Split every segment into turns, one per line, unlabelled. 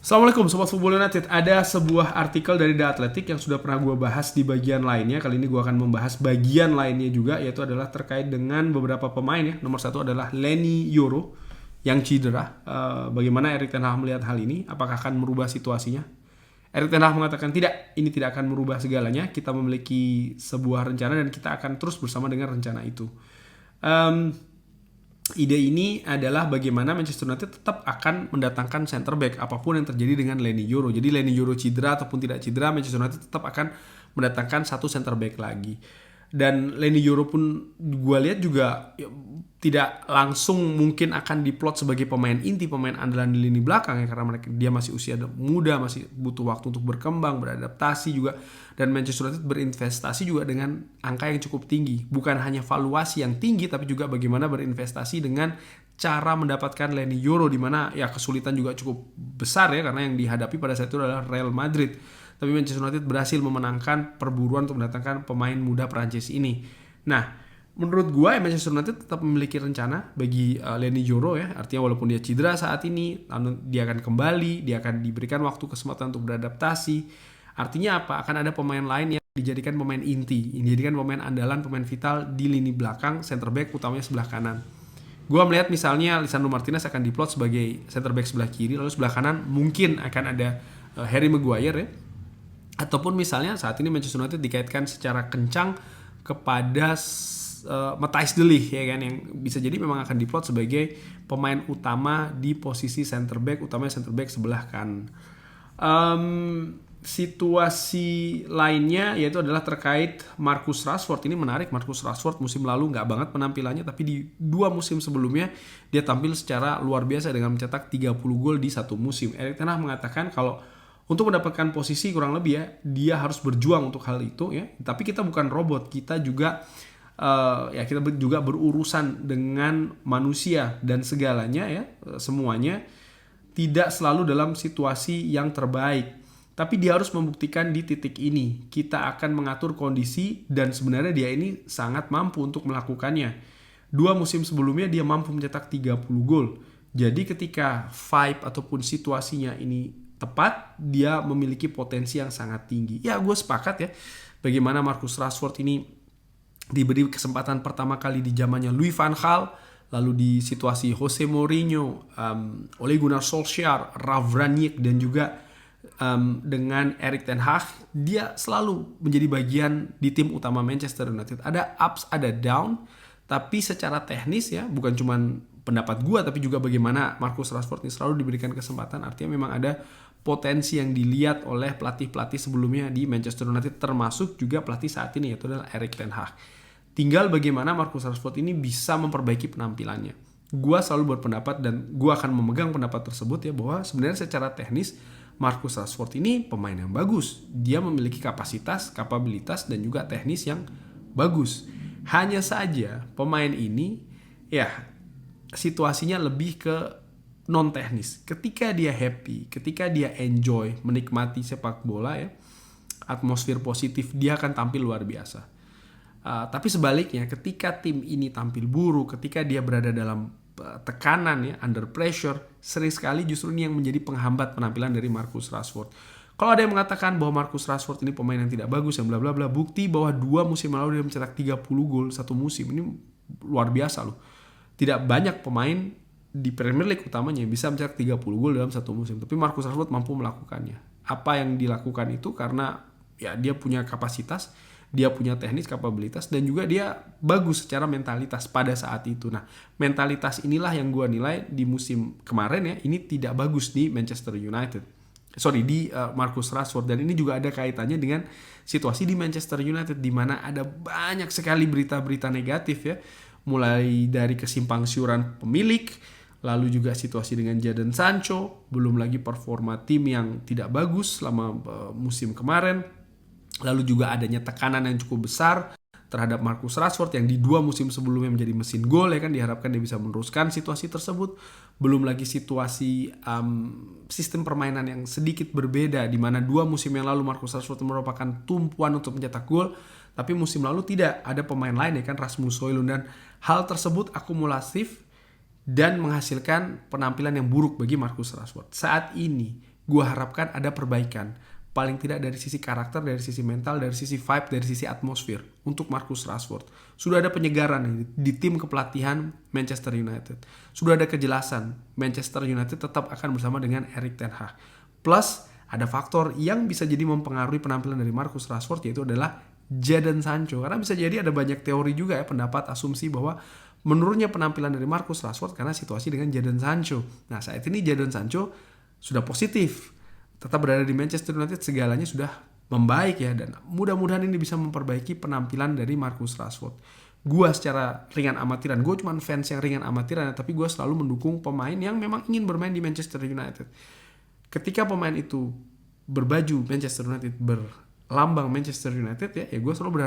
Assalamualaikum Sobat Football United. Ada sebuah artikel dari The Athletic yang sudah pernah gue bahas di bagian lainnya. Kali ini gue akan membahas bagian lainnya juga, yaitu adalah terkait dengan beberapa pemain ya. Nomor satu adalah Leny Yoro yang cedera. Bagaimana Erik ten Hag melihat hal ini? Apakah akan merubah situasinya? Erik ten Hag mengatakan tidak, ini tidak akan merubah segalanya. Kita memiliki sebuah rencana dan kita akan terus bersama dengan rencana itu. Ide ini adalah bagaimana Manchester United tetap akan mendatangkan center back apapun yang terjadi dengan Leny Yoro. Jadi Leny Yoro cedera ataupun tidak cedera, Manchester United tetap akan mendatangkan satu center back lagi. Dan Leny Yoro pun gue lihat juga tidak langsung mungkin akan diplot sebagai pemain inti, pemain andalan di lini belakang ya, karena dia masih usia muda, masih butuh waktu untuk berkembang, beradaptasi juga. Dan Manchester United berinvestasi juga dengan angka yang cukup tinggi. Bukan hanya valuasi yang tinggi, tapi juga bagaimana berinvestasi dengan cara mendapatkan Leny Yoro, di mana ya kesulitan juga cukup besar ya, karena yang dihadapi pada saat itu adalah Real Madrid. Tapi Manchester United berhasil memenangkan perburuan untuk mendatangkan pemain muda Prancis ini. Nah, menurut gue Manchester United tetap memiliki rencana bagi Leny Yoro ya. Artinya walaupun dia cedera saat ini, lalu dia akan kembali, dia akan diberikan waktu kesempatan untuk beradaptasi. Artinya apa? Akan ada pemain lain yang dijadikan pemain inti, dijadikan pemain andalan, pemain vital di lini belakang, center back utamanya sebelah kanan. Gue melihat misalnya Lisandro Martinez akan diplot sebagai center back sebelah kiri, lalu sebelah kanan mungkin akan ada Harry Maguire ya. Ataupun misalnya saat ini Manchester United dikaitkan secara kencang kepada Matthijs de Ligt ya kan, yang bisa jadi memang akan diplot sebagai pemain utama di posisi center back, utamanya center back sebelah kanan. Situasi lainnya yaitu adalah terkait Marcus Rashford. Ini menarik, Marcus Rashford musim lalu nggak banget penampilannya, tapi di 2 musim sebelumnya dia tampil secara luar biasa dengan mencetak 30 gol di 1 musim. Erik ten Hag mengatakan kalau untuk mendapatkan posisi kurang lebih ya, dia harus berjuang untuk hal itu ya. Tapi kita bukan robot, kita juga kita juga berurusan dengan manusia dan segalanya ya, semuanya tidak selalu dalam situasi yang terbaik. Tapi dia harus membuktikan di titik ini. Kita akan mengatur kondisi dan sebenarnya dia ini sangat mampu untuk melakukannya. 2 musim sebelumnya dia mampu mencetak 30 gol. Jadi ketika vibe ataupun situasinya ini tepat, dia memiliki potensi yang sangat tinggi. Ya, gue sepakat ya, bagaimana Marcus Rashford ini diberi kesempatan pertama kali di zamannya Louis van Gaal, lalu di situasi Jose Mourinho, Ole Gunnar Solskjaer, Ralf Rangnick, dan juga dengan Erik ten Hag, dia selalu menjadi bagian di tim utama Manchester United. Ada ups, ada down, tapi secara teknis ya, bukan cuma pendapat gue, tapi juga bagaimana Marcus Rashford ini selalu diberikan kesempatan. Artinya memang ada potensi yang dilihat oleh pelatih-pelatih sebelumnya di Manchester United, termasuk juga pelatih saat ini yaitu adalah Erik ten Hag. Tinggal bagaimana Marcus Rashford ini bisa memperbaiki penampilannya. Gua selalu berpendapat dan gua akan memegang pendapat tersebut ya, bahwa sebenarnya secara teknis Marcus Rashford ini pemain yang bagus. Dia memiliki kapasitas, kapabilitas dan juga teknis yang bagus. Hanya saja pemain ini ya situasinya lebih ke non teknis. Ketika dia happy, ketika dia enjoy, menikmati sepak bola ya, atmosfer positif, dia akan tampil luar biasa. Tapi sebaliknya, ketika tim ini tampil buruk, ketika dia berada dalam tekanan ya, under pressure, sering sekali justru ini yang menjadi penghambat penampilan dari Marcus Rashford. Kalau ada yang mengatakan bahwa Marcus Rashford ini pemain yang tidak bagus, yang bla bla bla, bukti bahwa 2 musim lalu dia mencetak 30 gol 1 musim. Ini luar biasa loh. Tidak banyak pemain di Premier League utamanya bisa mencetak 30 gol dalam 1 musim, tapi Marcus Rashford mampu melakukannya. Apa yang dilakukan itu karena ya dia punya kapasitas, dia punya teknis, kapabilitas, dan juga dia bagus secara mentalitas pada saat itu. Nah, mentalitas inilah yang gue nilai di musim kemarin ya, ini tidak bagus di Manchester United. Di Marcus Rashford. Dan ini juga ada kaitannya dengan situasi di Manchester United, di mana ada banyak sekali berita-berita negatif ya, mulai dari kesimpang siuran pemilik, lalu juga situasi dengan Jadon Sancho, belum lagi performa tim yang tidak bagus selama musim kemarin, lalu juga adanya tekanan yang cukup besar terhadap Marcus Rashford yang di 2 musim sebelumnya menjadi mesin gol ya kan, diharapkan dia bisa meneruskan situasi tersebut. Belum lagi situasi sistem permainan yang sedikit berbeda, di mana 2 musim yang lalu Marcus Rashford merupakan tumpuan untuk mencetak gol, tapi musim lalu tidak, ada pemain lain ya kan, Rasmus Højlund, dan hal tersebut akumulatif dan menghasilkan penampilan yang buruk bagi Marcus Rashford. Saat ini gue harapkan ada perbaikan. Paling tidak dari sisi karakter, dari sisi mental, dari sisi vibe, dari sisi atmosfer untuk Marcus Rashford. Sudah ada penyegaran di tim kepelatihan Manchester United. Sudah ada kejelasan Manchester United tetap akan bersama dengan Erik ten Hag. Plus ada faktor yang bisa jadi mempengaruhi penampilan dari Marcus Rashford, yaitu adalah Jadon Sancho. Karena bisa jadi ada banyak teori juga ya, pendapat, asumsi bahwa menurunnya penampilan dari Marcus Rashford karena situasi dengan Jadon Sancho. Nah saat ini Jadon Sancho sudah positif, tetap berada di Manchester United, segalanya sudah membaik ya, dan mudah-mudahan ini bisa memperbaiki penampilan dari Marcus Rashford. Gua secara ringan amatiran, gue cuma fans yang ringan amatiran, tapi gue selalu mendukung pemain yang memang ingin bermain di Manchester United. Ketika pemain itu berbaju Manchester United, berlambang Manchester United ya gue selalu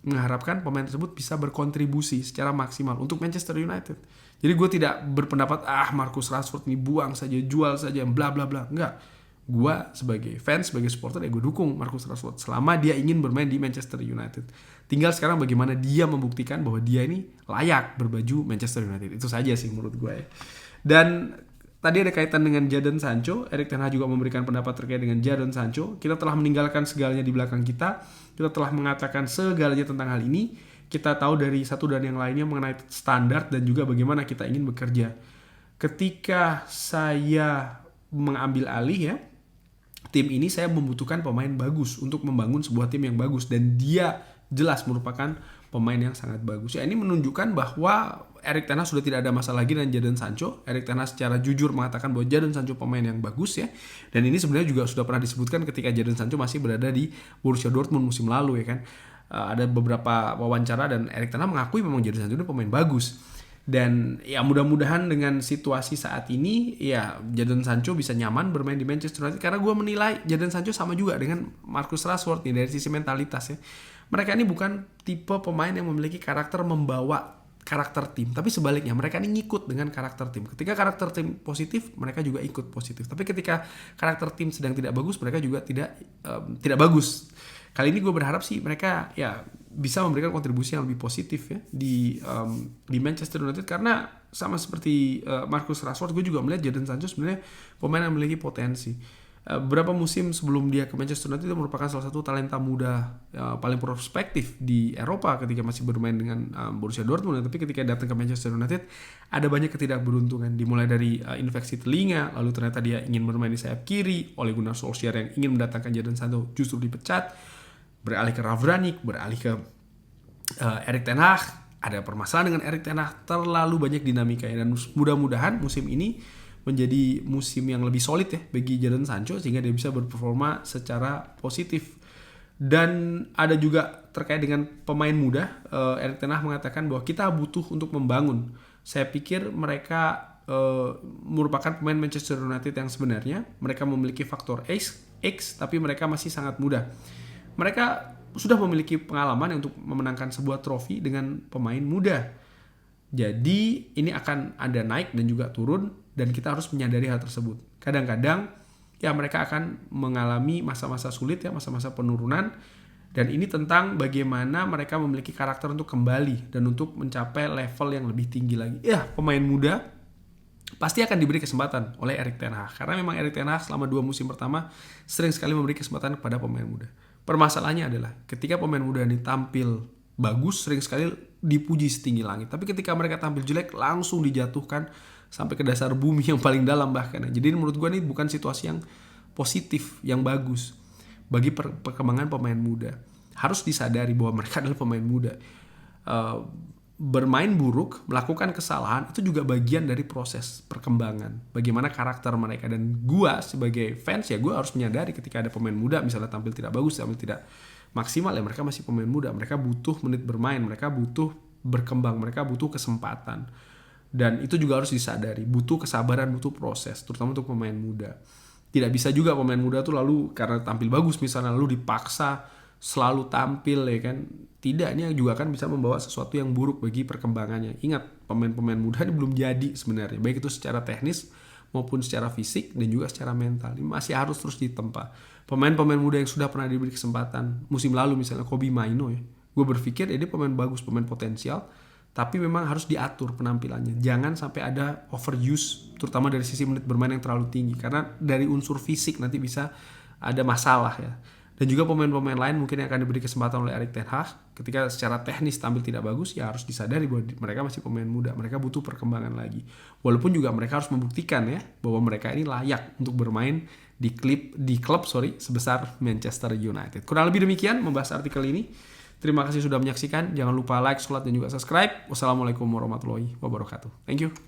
mengharapkan pemain tersebut bisa berkontribusi secara maksimal untuk Manchester United. Jadi gue tidak berpendapat Marcus Rashford ini buang saja, jual saja, bla bla bla. Enggak. Gue sebagai fans, sebagai supporter gue dukung Marcus Rashford selama dia ingin bermain di Manchester United. Tinggal sekarang bagaimana dia membuktikan bahwa dia ini layak berbaju Manchester United. Itu saja sih menurut gue ya. Dan tadi ada kaitan dengan Jadon Sancho. Erik ten Hag juga memberikan pendapat terkait dengan Jadon Sancho. Kita telah meninggalkan segalanya di belakang kita. Kita telah mengatakan segalanya tentang hal ini. Kita tahu dari satu dan yang lainnya mengenai standar dan juga bagaimana kita ingin bekerja. Ketika saya mengambil alih ya, tim ini saya membutuhkan pemain bagus untuk membangun sebuah tim yang bagus, dan dia jelas merupakan pemain yang sangat bagus. Ya, ini menunjukkan bahwa Erik ten Hag sudah tidak ada masalah lagi dengan Jadon Sancho. Erik ten Hag secara jujur mengatakan bahwa Jadon Sancho pemain yang bagus ya. Dan ini sebenarnya juga sudah pernah disebutkan ketika Jadon Sancho masih berada di Borussia Dortmund musim lalu ya kan. Ada beberapa wawancara dan Erik ten Hag mengakui memang Jadon Sancho itu pemain bagus. Dan ya mudah-mudahan dengan situasi saat ini ya Jadon Sancho bisa nyaman bermain di Manchester United, karena gue menilai Jadon Sancho sama juga dengan Marcus Rashford nih dari sisi mentalitas ya. Mereka ini bukan tipe pemain yang memiliki karakter membawa karakter tim, tapi sebaliknya mereka ini ngikut dengan karakter tim. Ketika karakter tim positif, mereka juga ikut positif. Tapi ketika karakter tim sedang tidak bagus, mereka juga tidak bagus. Kali ini gue berharap sih mereka ya bisa memberikan kontribusi yang lebih positif ya di Manchester United, karena sama seperti Marcus Rashford, gue juga melihat Jadon Sancho sebenarnya pemain yang memiliki potensi. Beberapa musim sebelum dia ke Manchester United itu merupakan salah satu talenta muda paling prospektif di Eropa ketika masih bermain dengan Borussia Dortmund. Tapi ketika datang ke Manchester United ada banyak ketidakberuntungan, dimulai dari infeksi telinga, lalu ternyata dia ingin bermain di sayap kiri. Ole Gunnar Solskjaer yang ingin mendatangkan Jadon Sancho justru dipecat, beralih ke Ralf beralih ke Erik ten Hag. Ada permasalahan dengan Erik ten Hag, terlalu banyak dinamika ya. Dan mudah-mudahan musim ini menjadi musim yang lebih solid ya bagi Jadon Sancho sehingga dia bisa berperforma secara positif. Dan ada juga terkait dengan pemain muda, Erik ten Hag mengatakan bahwa kita butuh untuk membangun. Saya pikir mereka merupakan pemain Manchester United yang sebenarnya mereka memiliki faktor X tapi mereka masih sangat muda. Mereka sudah memiliki pengalaman untuk memenangkan sebuah trofi dengan pemain muda. Jadi ini akan ada naik dan juga turun, dan kita harus menyadari hal tersebut. Kadang-kadang ya mereka akan mengalami masa-masa sulit ya, masa-masa penurunan, dan ini tentang bagaimana mereka memiliki karakter untuk kembali dan untuk mencapai level yang lebih tinggi lagi. Ya, pemain muda pasti akan diberi kesempatan oleh Erik ten Hag, karena memang Erik ten Hag selama 2 musim pertama sering sekali memberi kesempatan kepada pemain muda. Permasalahannya adalah ketika pemain muda ini tampil bagus, sering sekali dipuji setinggi langit, tapi ketika mereka tampil jelek langsung dijatuhkan sampai ke dasar bumi yang paling dalam bahkan. Jadi menurut gue ini bukan situasi yang positif, yang bagus bagi perkembangan pemain muda. Harus disadari bahwa mereka adalah pemain muda. Bermain buruk, melakukan kesalahan itu juga bagian dari proses perkembangan. Bagaimana karakter mereka, dan gue sebagai fans ya gue harus menyadari ketika ada pemain muda misalnya tampil tidak bagus, tampil tidak maksimal ya, mereka masih pemain muda. Mereka butuh menit bermain, mereka butuh berkembang, mereka butuh kesempatan. Dan itu juga harus disadari, butuh kesabaran, butuh proses, terutama untuk pemain muda. Tidak bisa juga pemain muda tuh lalu karena tampil bagus misalnya lalu dipaksa selalu tampil ya kan. Tidak, ini juga akan bisa membawa sesuatu yang buruk bagi perkembangannya. Ingat, pemain-pemain muda ini belum jadi sebenarnya, baik itu secara teknis maupun secara fisik dan juga secara mental. Ini masih harus terus ditempa. Pemain-pemain muda yang sudah pernah diberi kesempatan musim lalu misalnya Kobbie Mainoo ya, gue berpikir dia pemain bagus, pemain potensial, tapi memang harus diatur penampilannya. Jangan sampai ada overuse, terutama dari sisi menit bermain yang terlalu tinggi, karena dari unsur fisik nanti bisa ada masalah ya. Dan juga pemain-pemain lain mungkin yang akan diberi kesempatan oleh Erik ten Hag, ketika secara teknis tampil tidak bagus, ya harus disadari bahwa mereka masih pemain muda, mereka butuh perkembangan lagi. Walaupun juga mereka harus membuktikan ya bahwa mereka ini layak untuk bermain di klub sebesar Manchester United. Kurang lebih demikian membahas artikel ini. Terima kasih sudah menyaksikan. Jangan lupa like, share, dan juga subscribe. Wassalamualaikum warahmatullahi wabarakatuh. Thank you.